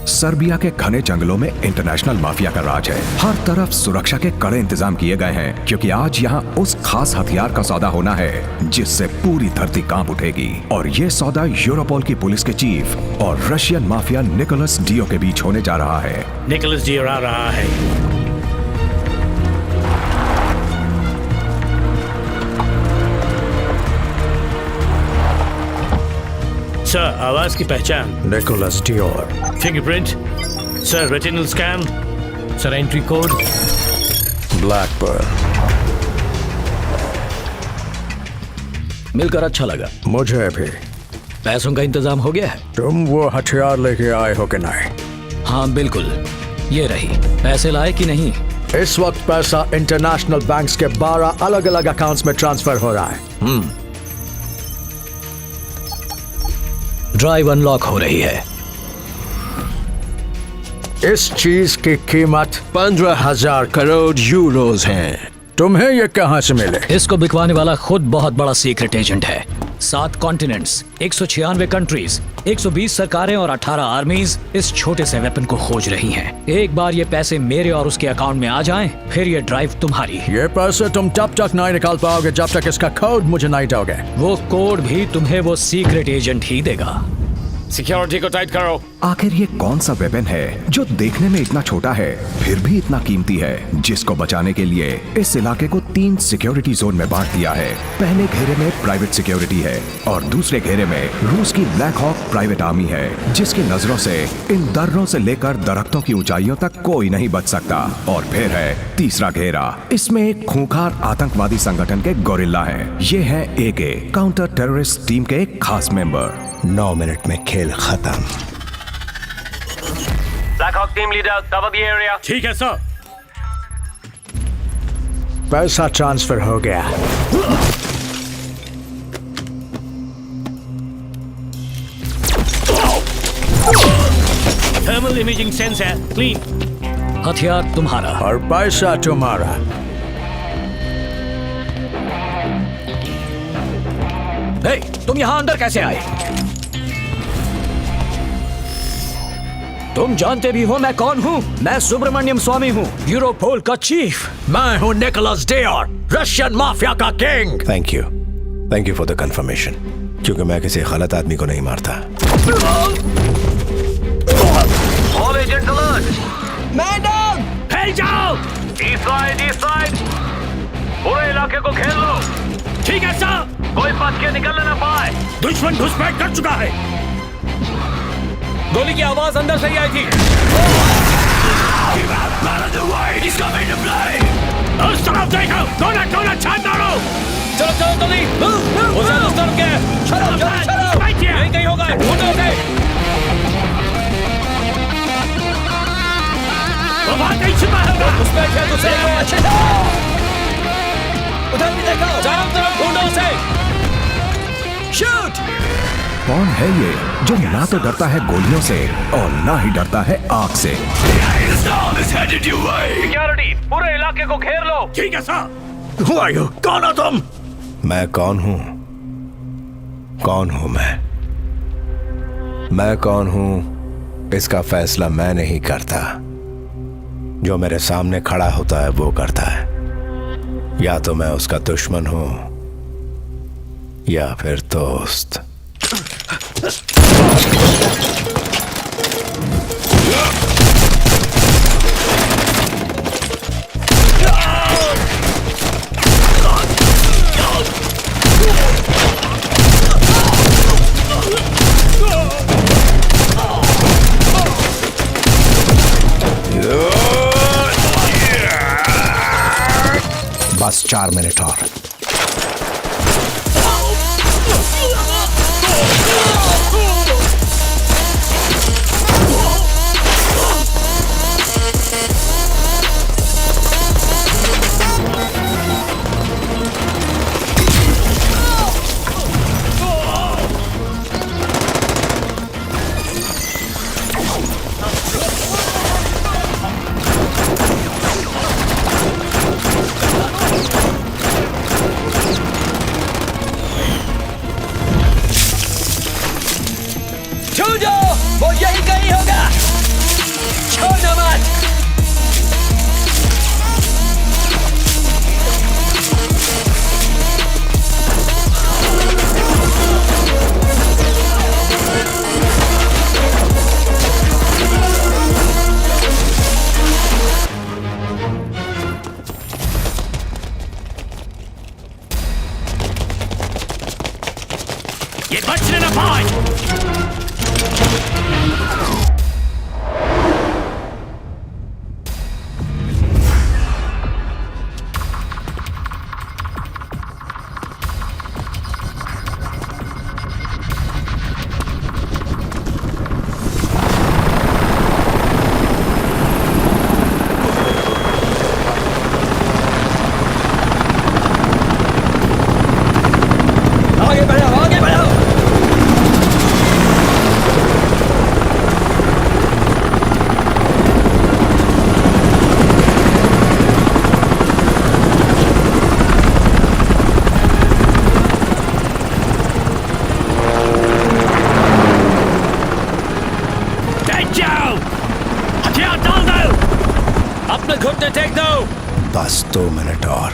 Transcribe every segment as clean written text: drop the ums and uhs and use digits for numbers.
Serbia के घने जंगलों में इंटरनेशनल माफिया का राज है। हर तरफ सुरक्षा के कड़े इंतजाम किए गए हैं, क्योंकि आज यहाँ उस खास हथियार का सौदा होना है जिससे पूरी धरती कांप उठेगी। और ये सौदा यूरोपोल की पुलिस के चीफ और रशियन माफिया निकोलस डियो के बीच होने जा रहा है। निकोलस डियो आ रहा है। सर, आवाज की पहचान। Nicholas Dior. Fingerprint. Sir, retinal scan. Sir, entry code. Blackburn. मिलकर अच्छा लगा। मुझे भी। पैसों का इंतजाम हो गया है? तुम वो हथियार लेके आए हो कि नहीं? हाँ बिल्कुल, ये रही। पैसे लाए कि नहीं? इस वक्त पैसा इंटरनेशनल बैंक्स के 12 अलग अलग अकाउंट्स में ट्रांसफर हो रहा है। ड्राइव अनलॉक हो रही है। इस चीज की कीमत 15,000 करोड़ यूरोज है। तुम्हें ये कहां से मिले? इसको बिकवाने वाला खुद बहुत बड़ा सीक्रेट एजेंट है। 7 कॉन्टिनेंट्स, 196 कंट्रीज, 120 सरकारें और 18 आर्मीज इस छोटे से वेपन को खोज रही हैं। एक बार ये पैसे मेरे और उसके अकाउंट में आ जाएं, फिर ये ड्राइव तुम्हारी। ये पैसे तुम तब तक नहीं निकाल पाओगे जब तक इसका कोड मुझे नहीं दोगे। वो कोड भी तुम्हें वो सीक्रेट एजेंट ही देगा। सिक्योरिटी को टाइट करो। आखिर ये कौन सा वेपन है जो देखने में इतना छोटा है फिर भी इतना कीमती है, जिसको बचाने के लिए इस इलाके को 3 सिक्योरिटी जोन में बांट दिया है। पहले घेरे में प्राइवेट सिक्योरिटी है और दूसरे घेरे में रूस की ब्लैक हॉक प्राइवेट आर्मी है, जिसकी नजरों से इन दर्रों से लेकर दरख्तों की ऊंचाइयों तक कोई नहीं बच सकता। और फिर है तीसरा घेरा। इसमें एक खूंखार आतंकवादी संगठन के गोरिल्ला है। ये है AK काउंटर टेररिस्ट टीम के एक खास मेंबर। 9 मिनट में खेल खत्म। Black Hawk team leader, cover the area. ठीक है सर। पैसा ट्रांसफर हो गया। थर्मल इमेजिंग सेंस है, क्लीन। हथियार तुम्हारा और पैसा तुम्हारा। हे, तुम यहाँ अंदर कैसे आए? तुम जानते भी हो मैं कौन हूँ? मैं सुब्रमण्यम स्वामी हूँ, यूरोपोल का चीफ। मैं हूँ निकोलस डियोर, रशियन माफिया का king. Thank you for the confirmation, क्योंकि मैं किसी गलत आदमी को नहीं मारता। All agents alert. Man down. फैल जाओ। East side. पूरे इलाके को घेर लो। ठीक है सर। कोई बच के निकलने ना पाए। दुश्मन घुसपैठ कर चुका है। गोली की आवाज अंदर से ही आई थी। उस तरफ देखो, दोनों छान डालो। चलो जल्दी। उस तरफ के। चलो। यहीं कहीं होगा। उधर से। वो वहाँ कहीं छिपा होगा। घुसपैठ है तुझसे। अच्छे से। उधर भी देखो। चारों तरफ ढूंढो उसे। शूट। कौन है ये जो ना तो डरता है गोलियों से और ना ही डरता है आग से? सिक्योरिटी, पूरे इलाके को घेर लो। ठीक है सर। Who are you? कौन हो तुम? मैं कौन हूँ? कौन हूँ मैं? मैं कौन हूँ इसका फैसला मैं नहीं करता। जो मेरे सामने खड़ा होता है वो करता है। या तो मैं उसका दुश्मन हूँ या फिर दोस्त। बस 4 मिनट और। वो यही कहीं होगा। घुटने टेक दो। बस 2 मिनट और,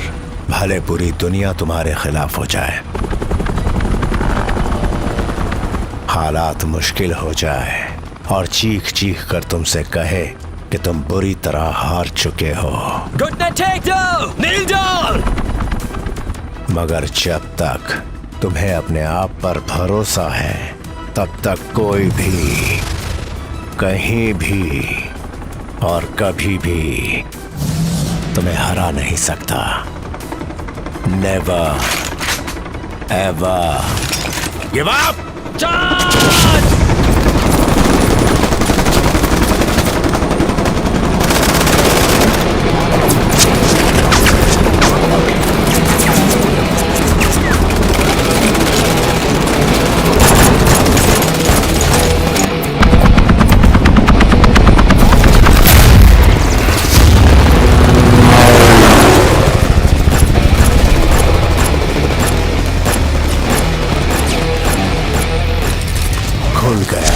भले पूरी दुनिया तुम्हारे खिलाफ हो जाए, हालात मुश्किल हो जाए और चीख चीख कर तुमसे कहे कि तुम बुरी तरह हार चुके हो, घुटने टेक दो, नील डाउन। मगर जब तक तुम्हें अपने आप पर भरोसा है तब तक कोई भी कहीं भी और कभी भी तुम्हें हरा नहीं सकता। Never ever give up. Charge. खुल गया।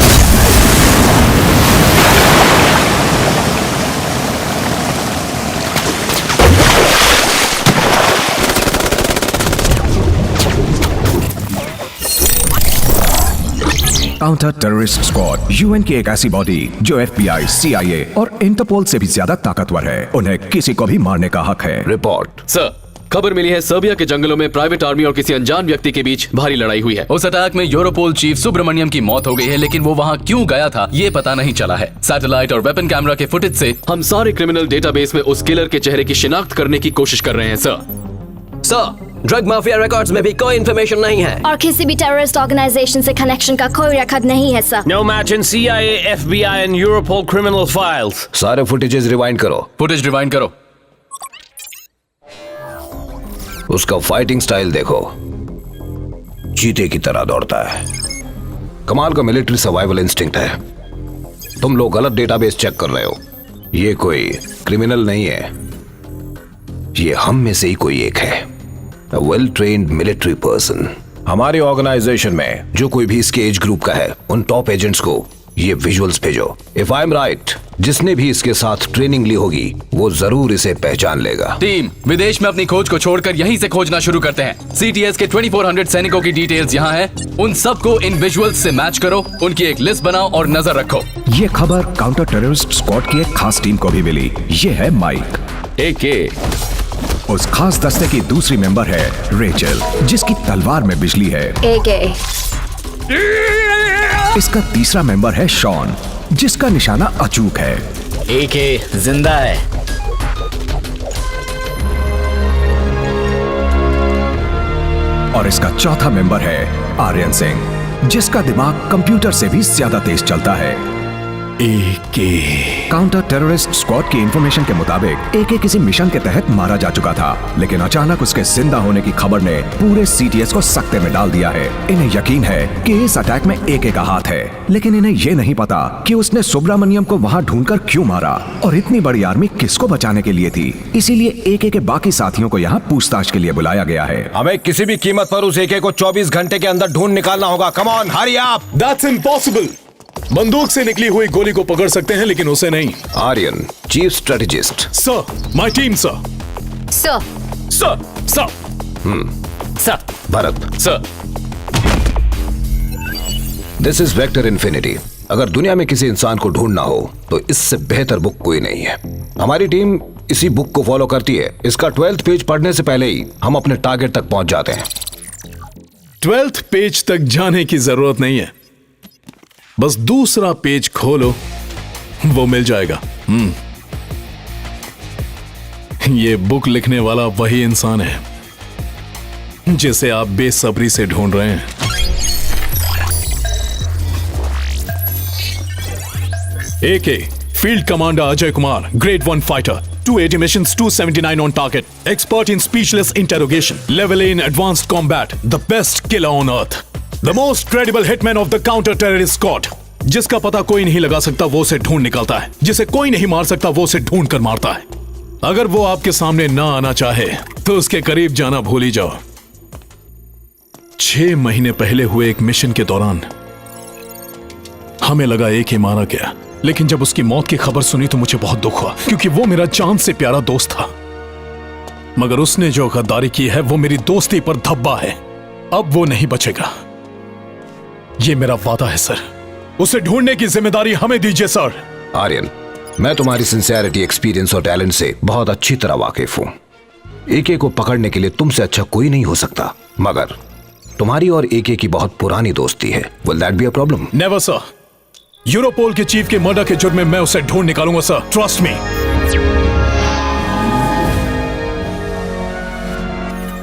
काउंटर टेररिस्ट स्क्वाड यूएन की एक ऐसी बॉडी जो एफबीआई, सीआईए और इंटरपोल से भी ज्यादा ताकतवर है। उन्हें किसी को भी मारने का हक है। रिपोर्ट। सर, खबर मिली है सर्बिया के जंगलों में प्राइवेट आर्मी और किसी अनजान व्यक्ति के बीच भारी लड़ाई हुई है। उस अटैक में यूरोपोल चीफ सुब्रमण्यम की मौत हो गई है, लेकिन वो वहाँ क्यों गया था ये पता नहीं चला है। सैटेलाइट और वेपन कैमरा के फुटेज से हम सारे क्रिमिनल डेटाबेस में उस किलर के चेहरे की शिनाख्त करने की कोशिश कर रहे हैं। सर, ड्रग माफिया रिकॉर्ड्स में भी कोई इंफॉर्मेशन नहीं है और किसी भी टेररिस्ट ऑर्गेनाइजेशन से कनेक्शन का कोई रिकॉर्ड नहीं है सर। No match in CIA, FBI and Europol criminal files. सारे फुटेजेस रिवाइंड करो। फुटेज रिवाइंड करो। उसका फाइटिंग स्टाइल देखो, चीते की तरह दौड़ता है। कमाल का मिलिट्री सर्वाइवल इंस्टिंक्ट है। तुम लोग गलत डेटाबेस चेक कर रहे हो। ये कोई क्रिमिनल नहीं है, ये हम में से ही कोई एक है। A well trained military person। हमारी ऑर्गेनाइजेशन में जो कोई भी इसके एज ग्रुप का है, उन टॉप एजेंट्स को ये विजुअल्स भेजो। इफ आई एम राइट, जिसने भी इसके साथ ट्रेनिंग ली होगी वो जरूर इसे पहचान लेगा। टीम, विदेश में अपनी खोज को छोड़कर यहीं से खोजना शुरू करते हैं। CTS के 2400 सैनिकों की डिटेल्स यहाँ है। उन सबको इन विजुअल्स से मैच करो, उनकी एक लिस्ट बनाओ और नजर रखो। ये खबर काउंटर टेररिस्ट स्क्वाड की एक खास टीम को भी मिली। ये है माइक। AK। उस खास दस्ते की दूसरी मेंबर है रेचल, जिसकी तलवार में बिजली है। AK। इसका तीसरा मेंबर है शॉन, जिसका निशाना अचूक है। AK जिंदा है। और इसका चौथा मेंबर है आर्यन सिंह, जिसका दिमाग कंप्यूटर से भी ज्यादा तेज चलता है। AK। काउंटर टेररिस्ट स्क्वाड की इंफॉर्मेशन के मुताबिक AK किसी मिशन के तहत मारा जा चुका था, लेकिन अचानक उसके जिंदा होने की खबर ने पूरे CTS को सकते में डाल दिया है। इन्हें यकीन है कि इस अटैक में AK का हाथ है, लेकिन इन्हें ये नहीं पता कि उसने सुब्रमण्यम को वहाँ ढूंढकर क्यों मारा और इतनी बड़ी आर्मी किसको बचाने के लिए थी। इसीलिए AK के बाकी साथियों को यहाँ पूछताछ के लिए बुलाया गया है। हमें किसी भी कीमत पर उस AK को 24 घंटे के अंदर ढूंढ निकालना होगा। Come on, hurry up. That's impossible. बंदूक से निकली हुई गोली को पकड़ सकते हैं, लेकिन उसे नहीं। Aryan, chief strategist. Sir, my team sir. Sir. Sir. Sir. Sir. Bharat. Sir, this is Vector Infinity. अगर दुनिया में किसी इंसान को ढूंढना हो तो इससे बेहतर बुक कोई नहीं है। हमारी टीम इसी बुक को फॉलो करती है। इसका 12th पेज पढ़ने से पहले ही हम अपने टारगेट तक पहुंच जाते हैं। 12th पेज तक जाने की जरूरत नहीं है, बस दूसरा पेज खोलो, वो मिल जाएगा। ये बुक लिखने वाला वही इंसान है जिसे आप बेसब्री से ढूंढ रहे हैं। AK, Field Commander Ajay Kumar, Grade 1 Fighter, 280 missions, 279 on target, expert in speechless interrogation, level A in advanced combat, the best killer on earth, the most credible hitman of the counter-terrorist squad. जिसका पता कोई नहीं लगा सकता वो उसे ढूंढ निकालता है, जिसे कोई नहीं मार सकता वो उसे ढूंढ कर मारता है। अगर वो आपके सामने ना आना चाहे तो उसके करीब जाना भूल ही जाओ। 6 महीने पहले हुए एक मिशन के दौरान हमें लगा AK मारा गया, लेकिन जब उसकी मौत की खबर सुनी तो मुझे बहुत दुख हुआ, क्योंकि वो मेरा जान से प्यारा दोस्त था। मगर उसने जो गद्दारी की है वो मेरी दोस्ती पर धब्बा है। अब वो नहीं बचेगा, ये मेरा वादा है सर। उसे ढूंढने की जिम्मेदारी हमें दीजिए सर। आर्यन, मैं तुम्हारी सिंसियरिटी, एक्सपीरियंस और टैलेंट से बहुत अच्छी तरह वाकिफ हूं। एके को पकड़ने के लिए तुमसे अच्छा कोई नहीं हो सकता, मगर तुम्हारी और एके की बहुत पुरानी दोस्ती है। Will that be a problem? Never sir. Europol के चीफ के मर्डर के जुर्म में मैं उसे ढूंढ निकालूंगा सर, ट्रस्ट मी।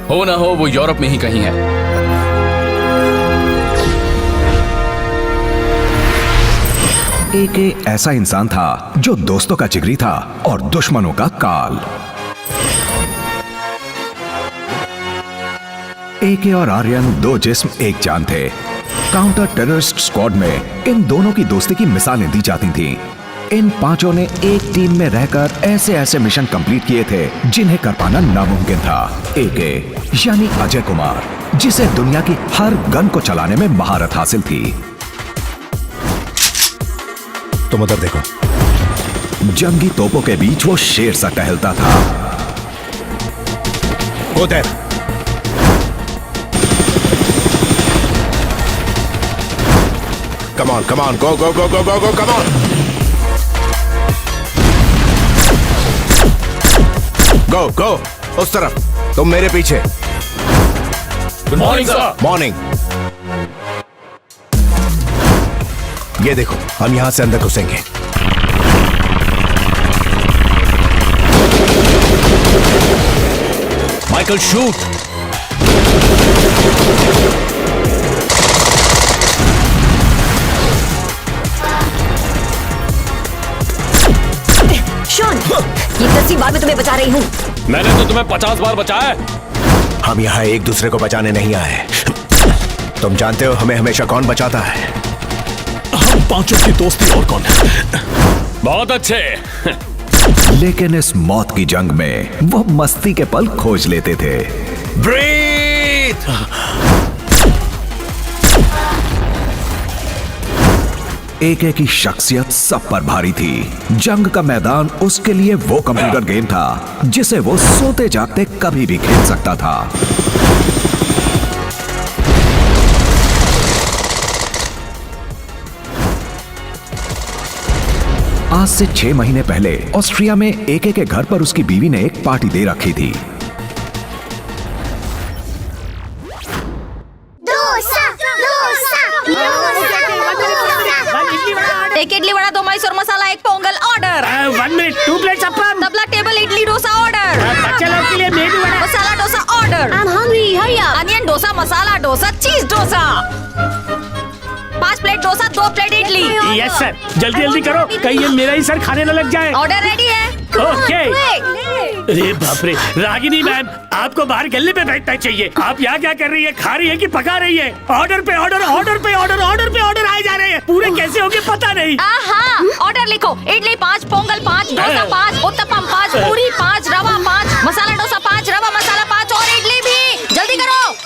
हो ना हो वो यूरोप में ही कहीं है। एके ऐसा इंसान था जो दोस्तों का जिगरी था और दुश्मनों का काल। एके और आर्यन दो जिस्म एक जान थे। काउंटर टेररिस्ट स्क्वाड में इन दोनों की दोस्ती की मिसालें दी जाती थीं। इन पांचों ने एक टीम में रहकर ऐसे ऐसे मिशन कंप्लीट किए थे जिन्हें कर पाना नामुमकिन था। एके यानी अजय कुमार, जिसे दुनिया की हर गन को चलाने में महारत हासिल थी। तुम उधर देखो। जंगी तोपों के बीच वो शेर सा टहलता था। उधर Come on, go, come on! Go, उस तरफ, तुम मेरे पीछे। Good morning sir. मॉर्निंग। ये देखो, हम यहां से अंदर घुसेंगे। Michael shoot. ये 10वीं बार मैं तुम्हें बचा रही हूँ। मैंने तो तुम्हें 50 बार बचाया है। हम यहाँ एक दूसरे को बचाने नहीं आए। तुम जानते हो हमें हमेशा कौन बचाता है? हम पांचों की दोस्ती और कौन है? बहुत अच्छे। लेकिन इस मौत की जंग में वो मस्ती के पल खोज लेते थे। ब्रीथ। एके की शख्सियत सब पर भारी थी। जंग का मैदान उसके लिए वो कंप्यूटर गेम था जिसे वो सोते जागते कभी भी खेल सकता था। आज से 6 महीने पहले ऑस्ट्रिया में एके के घर पर उसकी बीवी ने एक पार्टी दे रखी थी। एक idli vada, 2 Mysore masala, 1 Pongal order. 1 minute, 2 plates appam. Tabla table idli dosa order. बच्चे लोग के लिए medu vada. Masala dosa order. I'm hungry, hurry up. Onion dosa, masala dosa, cheese dosa. 5 plate dosa, 2 plate idli. Yes sir, जल्दी जल्दी करो, कहीं ये मेरा ही सर खाने न लग जाए। ऑर्डर रेडी है। ओके। अरे बाप रे, रागिनी मैम, आपको बाहर गले पे बैठना चाहिए। आप यहाँ क्या कर रही है? खा रही है कि पका रही है? ऑर्डर पे ऑर्डर, ऑर्डर पे ऑर्डर, ऑर्डर पे ऑर्डर आए जा रहे हैं। पूरे कैसे होंगे पता नहीं। हाँ, ऑर्डर लिखो। इडली 5, पोंगल 5, डोसा 5, उत्तपम 5, पूरी 5, रवा 5, मसाला डोसा 5, रवा मसाला 5 और इडली भी। जल्दी करो।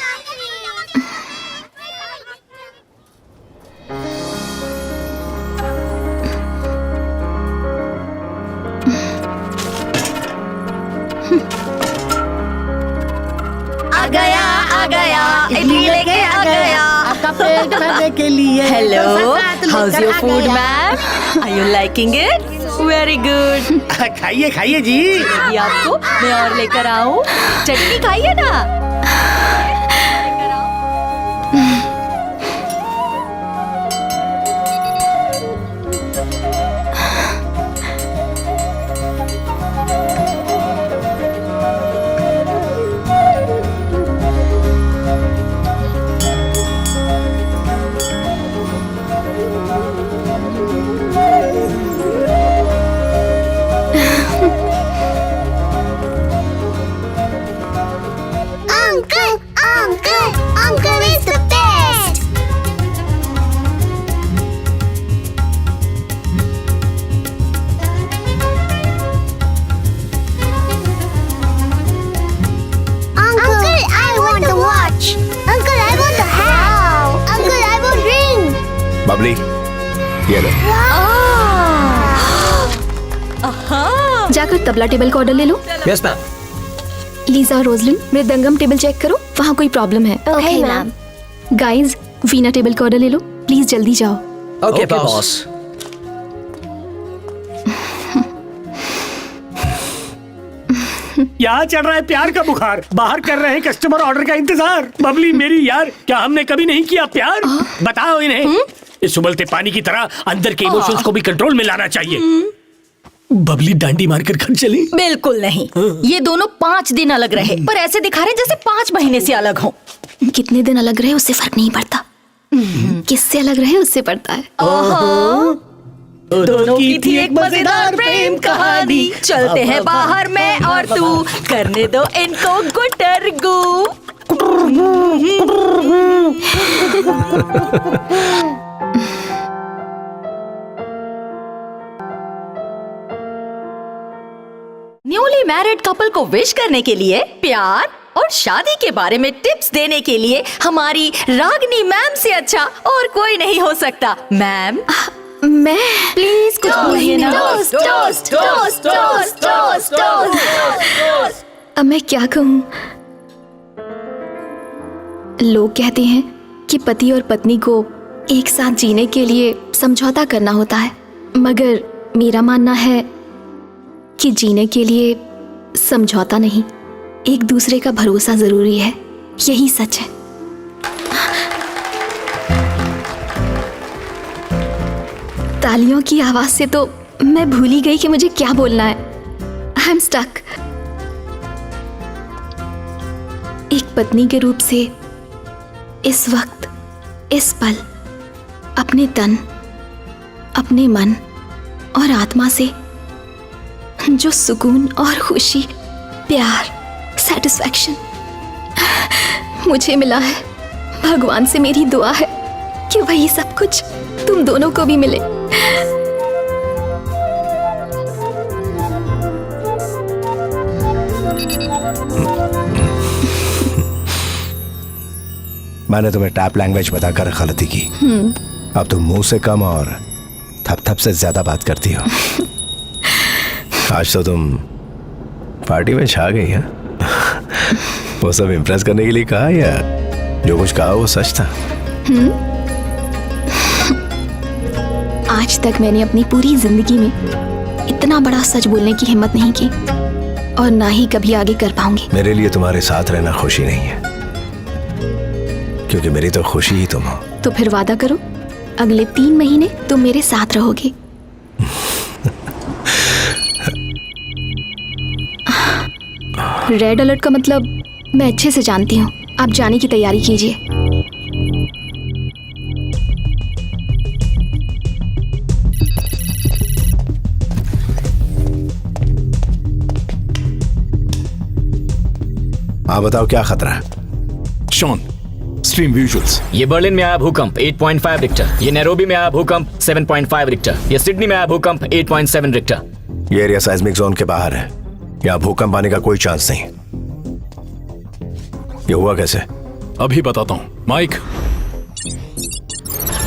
आ गया, इडली लेके आ गया। आपका पेट भरने के लिए। Hello, how's your food ma'am? Are you liking it? Very good. खाइए खाइए जी। ये आपको मैं और लेकर आऊं? चटनी खाइए ना। Uncle is the best. Uncle, I want the watch. Uncle, I want the hat. Uncle, I want ring. Babli, ये लो। Wow. जाकर तबला टेबल का ऑर्डर ले लो। Yes ma'am. लीजा और रोजलिन मृदंगम टेबल चेक करो, वहाँ कोई प्रॉब्लम है। Okay ma'am. Guys veena table का ऑर्डर ले लो, प्लीज जल्दी जाओ। Okay boss. यहाँ चढ़ रहा है प्यार का बुखार, बाहर कर रहे हैं कस्टमर ऑर्डर का इंतजार। बबली मेरी यार, क्या हमने कभी नहीं किया प्यार? बताओ इन्हें। इस उबलते पानी की तरह अंदर के इमोशंस को भी कंट्रोल में लाना चाहिए। बबली डांडी मारकर घर चली? बिल्कुल नहीं। ये दोनों 5 दिन अलग रहे, पर ऐसे दिखा रहे जैसे 5 महीने से अलग हो। कितने दिन अलग रहे उससे फर्क नहीं पड़ता, किससे अलग रहे उससे पड़ता है। दोनों की थी एक मजेदार प्रेम कहानी। चलते हैं बाहर मैं और तू, करने दो इनको गुटरगू। न्यूली मैरिड कपल को विश करने के लिए, प्यार और शादी के बारे में टिप्स देने के लिए हमारी रागिनी मैम से अच्छा और कोई नहीं हो सकता। मैम मैं प्लीज कुछ बोलिए ना। अब मैं क्या कहूँ? लोग कहते हैं कि पति और पत्नी को एक साथ जीने के लिए समझौता करना होता है, मगर मेरा मानना है कि जीने के लिए समझौता नहीं, एक दूसरे का भरोसा जरूरी है। यही सच है। तालियों की आवाज से तो मैं भूल ही गई कि मुझे क्या बोलना है। I am stuck. एक पत्नी के रूप से इस वक्त, इस पल, अपने तन, अपने मन और आत्मा से जो सुकून और खुशी, प्यार, सेटिस्फैक्शन मुझे मिला है, भगवान से मेरी दुआ है कि वही सब कुछ तुम दोनों को भी मिले। मैंने तुम्हें टैप लैंग्वेज बताकर गलती की। अब तुम मुंह से कम और थप थप से ज्यादा बात करती हो। आज तो तुम पार्टी में छा गई है। वो सब इम्प्रेस करने के लिए कहा या जो कुछ कहा वो सच था? आज तक मैंने अपनी पूरी जिंदगी में इतना बड़ा सच बोलने की हिम्मत नहीं की और ना ही कभी आगे कर पाऊंगी। मेरे लिए तुम्हारे साथ रहना खुशी नहीं है, क्योंकि मेरी तो खुशी ही तुम हो। तो फिर वादा करो, अगले 3 महीने तुम मेरे साथ रहोगे। रेड अलर्ट का मतलब मैं अच्छे से जानती हूँ। आप जाने की तैयारी कीजिए। हाँ बताओ, क्या खतरा है? Shaun, stream visuals. ये बर्लिन में आया भूकंप 8.5 रिक्टर। ये नैरोबी में आया भूकंप 7.5 रिक्टर। ये सिडनी में आया भूकंप 8.7 रिक्टर। ये एरिया साइज्मिक जोन के बाहर है, यहाँ भूकंप आने का कोई चांस नहीं। ये हुआ कैसे? अभी बताता हूँ माइक।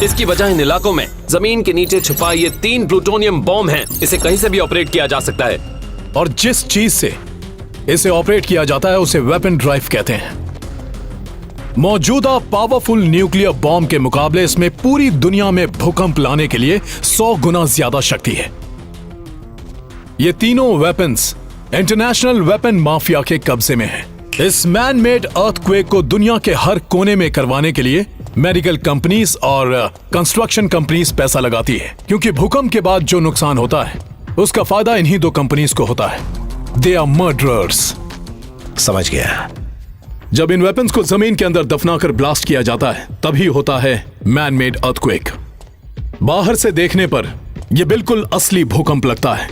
इसकी वजह इन इलाकों में जमीन के नीचे छुपा ये 3 प्लूटोनियम बॉम्ब हैं। इसे कहीं से भी ऑपरेट किया जा सकता है, और जिस चीज से इसे ऑपरेट किया जाता है उसे वेपन ड्राइव कहते हैं। मौजूदा पावरफुल न्यूक्लियर बॉम्ब के मुकाबले इसमें पूरी दुनिया में भूकंप लाने के लिए 100 गुना ज्यादा शक्ति है। ये तीनों वेपन्स इंटरनेशनल वेपन माफिया के कब्जे में है। इस मैन मेड अर्थक्वेक को दुनिया के हर कोने में करवाने के लिए मेडिकल कंपनीज और कंस्ट्रक्शन कंपनीज पैसा लगाती है, क्योंकि भूकंप के बाद जो नुकसान होता है उसका फायदा इन्हीं 2 कंपनीज को होता है। They are murderers. समझ गया। जब इन वेपन्स को जमीन के अंदर दफनाकर ब्लास्ट किया जाता है तभी होता है मैन मेड अर्थक्वेक। बाहर से देखने पर यह बिल्कुल असली भूकंप लगता है।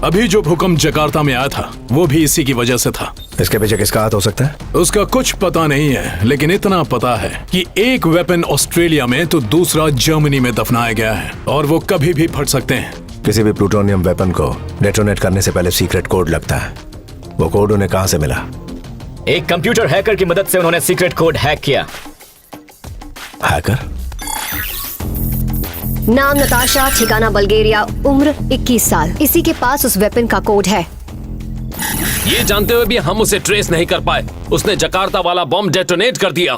अभी जो भूकंप जकार्ता में आया था वो भी इसी की वजह से था। इसके पीछे किसका हाथ हो सकता है? उसका कुछ पता नहीं है, लेकिन इतना पता है कि एक वेपन ऑस्ट्रेलिया में तो दूसरा जर्मनी में दफनाया गया है, और वो कभी भी फट सकते हैं। किसी भी प्लूटोनियम वेपन को डेटोनेट करने से पहले सीक्रेट कोड लगता है। वो कोड उन्हें कहां से मिला? एक कंप्यूटर हैकर की मदद से उन्होंने सीक्रेट कोड हैक किया। हैकर? नाम नताशा, ठिकाना बल्गेरिया, उम्र 21 साल। इसी के पास उस वेपन का कोड है। ये जानते हुए भी हम उसे ट्रेस नहीं कर पाए। उसने जकार्ता वाला बॉम्ब डेटोनेट कर दिया।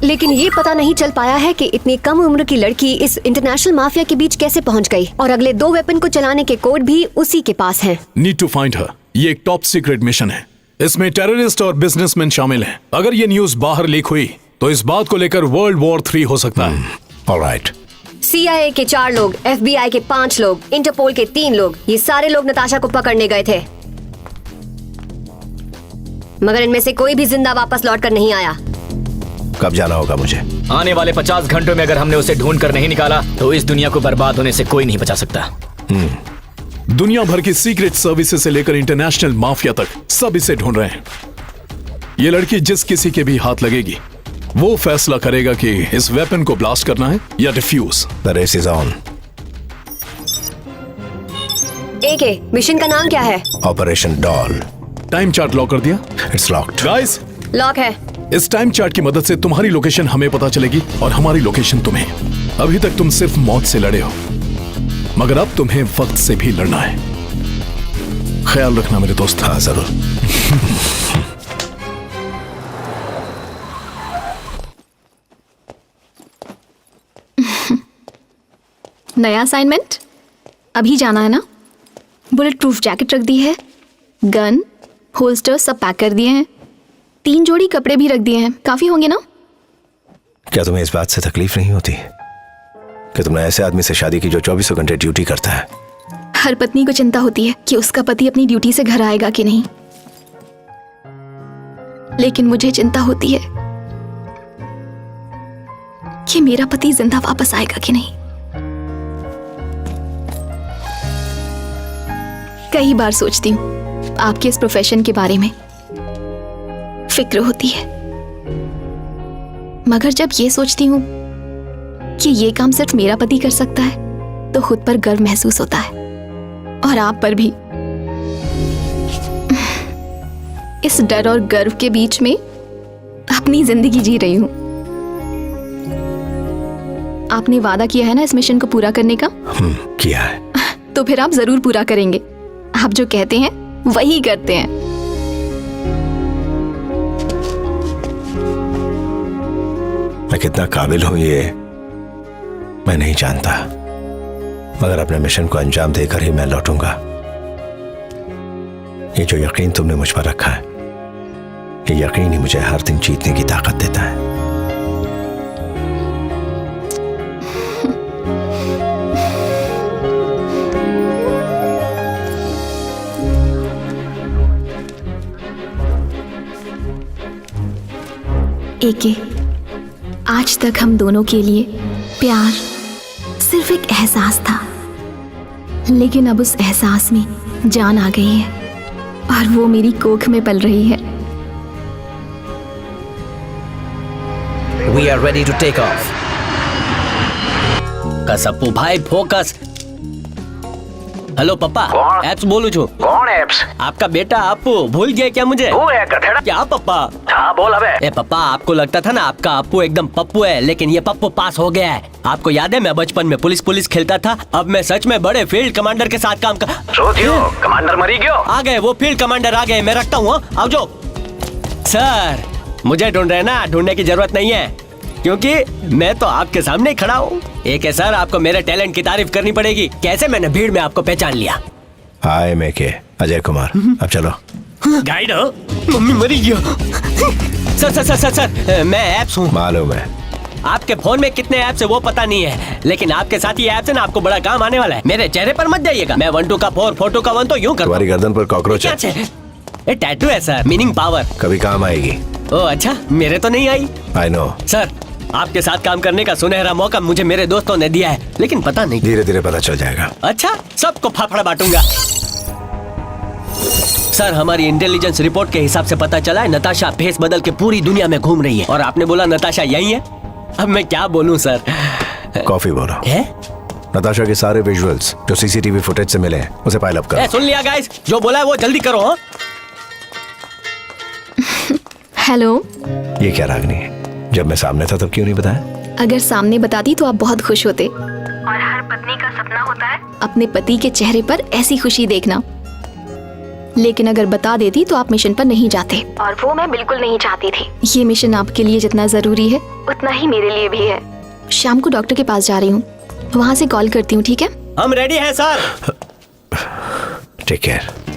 लेकिन ये पता नहीं चल पाया है कि इतनी कम उम्र की लड़की इस इंटरनेशनल माफिया के बीच कैसे पहुंच गई, और अगले 2 वेपन को चलाने के कोड भी उसी के पास हैं। Need to find her. ये एक टॉप सीक्रेट मिशन है। इसमें टेररिस्ट और बिजनेसमैन शामिल हैं। अगर ये न्यूज बाहर लीक हुई तो इस बात को लेकर वर्ल्ड वॉर 3 हो सकता है। ऑलराइट। CIA के 4 लोग, FBI के 5 लोग, इंटरपोल के 3 लोग, ये सारे लोग नताशा को पकड़ने गए थे, मगर इनमें से कोई भी जिंदा वापस लौट कर नहीं आया। कब जाना होगा मुझे? आने वाले 50 घंटों में अगर हमने उसे ढूंढ कर नहीं निकाला तो इस दुनिया को बर्बाद होने से कोई नहीं बचा सकता। दुनिया भर की सीक्रेट सर्विसेज से लेकर इंटरनेशनल माफिया तक सब इसे ढूंढ रहे हैं। ये लड़की जिस किसी के भी हाथ लगेगी वो फैसला करेगा कि इस वेपन को ब्लास्ट करना है या defuse. The race is on. AK, mission का नाम क्या है? Operation doll. Time chart lock कर दिया? It's locked. गाइस, लॉक है। इस टाइम चार्ट की मदद से तुम्हारी लोकेशन हमें पता चलेगी और हमारी लोकेशन तुम्हें। अभी तक तुम सिर्फ मौत से लड़े हो, मगर अब तुम्हें वक्त से भी लड़ना है। ख्याल रखना मेरे दोस्त। हाँ जरूर। नया असाइनमेंट? अभी जाना है ना? बुलेट प्रूफ जैकेट रख दी है, गन, होल्स्टर सब पैक कर दिए हैं, 3 जोड़ी कपड़े भी रख दिए हैं। काफी होंगे ना? क्या तुम्हें इस बात से तकलीफ नहीं होती कि तुमने ऐसे आदमी से शादी की जो 24 घंटे ड्यूटी करता है? हर पत्नी को चिंता होती है कि उसका पति अपनी ड्यूटी से घर आएगा कि नहीं, लेकिन मुझे चिंता होती है कि मेरा पति जिंदा वापस आएगा कि नहीं। कई बार सोचती हूँ आपके इस प्रोफेशन के बारे में, फिक्र होती है, मगर जब ये सोचती हूँ कि ये काम सिर्फ मेरा पति कर सकता है तो खुद पर गर्व महसूस होता है, और आप पर भी। इस डर और गर्व के बीच में अपनी जिंदगी जी रही हूँ। आपने वादा किया है ना इस मिशन को पूरा करने का? किया है। तो फिर आप जरूर पूरा करेंगे। आप जो कहते हैं वही करते हैं। मैं कितना काबिल हूं ये मैं नहीं जानता, मगर अपने मिशन को अंजाम देकर ही मैं लौटूंगा। ये जो यकीन तुमने मुझ पर रखा है, ये यकीन ही मुझे हर दिन जीतने की ताकत देता है। एके, आज तक हम दोनों के लिए प्यार सिर्फ एक एहसास था, लेकिन अब उस एहसास में जान आ गई है और वो मेरी कोख में पल रही है। We are ready to take off. कसप्पू भाई फोकस। हेलो पप्पा, एप्स बोलू छू। कौन एप्स? आपका बेटा अपू भूल गया क्या मुझे? तू है गधेड़ा। क्या पप्पा? हाँ बोल अबे। ए पप्पा, आपको लगता था ना आपका अपू एकदम पप्पू है, लेकिन ये पप्पू पास हो गया है। आपको याद है मैं बचपन में पुलिस खेलता था, अब मैं सच में बड़े फील्ड कमांडर के साथ काम कर। कमांडर मरी गयो। आ गए वो फील्ड कमांडर आ गए, मैं रखता हूँ। आओ जो। सर मुझे ढूंढ रहे ना, ढूंढने की जरूरत नहीं है क्योंकि मैं तो आपके सामने खड़ा हूँ। एक है सर, आपको मेरे टैलेंट की तारीफ करनी पड़ेगी। कैसे मैंने भीड़ में आपको पहचान लिया। हाय मैं के अजय कुमार, अब चलो। गाइड हो? मम्मी मरी गया। Sir sir sir sir sir मैं ऐप्स हूँ। मालूम है। आपके फोन में कितने ऐप्स है वो पता नहीं है, लेकिन आपके साथ ये ऐप्स है ना, आपको बड़ा काम आने वाला है। मेरे चेहरे पर मत जाइएगा। मैं 1 2 का 4 4 2 का 1 तो यूं कर। तुम्हारी गर्दन पर कॉकरोच है। ये टैटू है सर, मीनिंग पावर। कभी काम आएगी। ओ अच्छा, मेरे तो नहीं आई। आई नो सर, आपके साथ काम करने का सुनहरा मौका मुझे मेरे दोस्तों ने दिया है, लेकिन पता नहीं। धीरे धीरे पता चल जाएगा। अच्छा, सबको फाफड़ा बांटूंगा। सर हमारी इंटेलिजेंस रिपोर्ट के हिसाब से पता चला है नताशा फेस बदल के पूरी दुनिया में घूम रही है, और आपने बोला नताशा यही है। अब मैं क्या बोलूं सर? कॉफी बोलो। है? नताशा के सारे विजुअल्स जो सीसीटीवी फुटेज से मिले हैं उसे पाइल अप करो। सुन लिया गाइस, जो बोला है वो जल्दी करो। हाँ? हेलो। ये क्या रागनी है? जब मैं सामने था तब क्यों नहीं बताया? अगर सामने बताती तो आप बहुत खुश होते, और पत्नी का सपना होता है अपने पति के चेहरे पर ऐसी खुशी देखना, लेकिन अगर बता देती तो आप मिशन पर नहीं जाते, और वो मैं बिल्कुल नहीं चाहती थी। ये मिशन आपके लिए जितना जरूरी है उतना ही मेरे लिए भी है। शाम को डॉक्टर के पास जा रही हूँ, वहाँ से कॉल करती हूँ, ठीक है? हम रेडी हैं सर। Take care.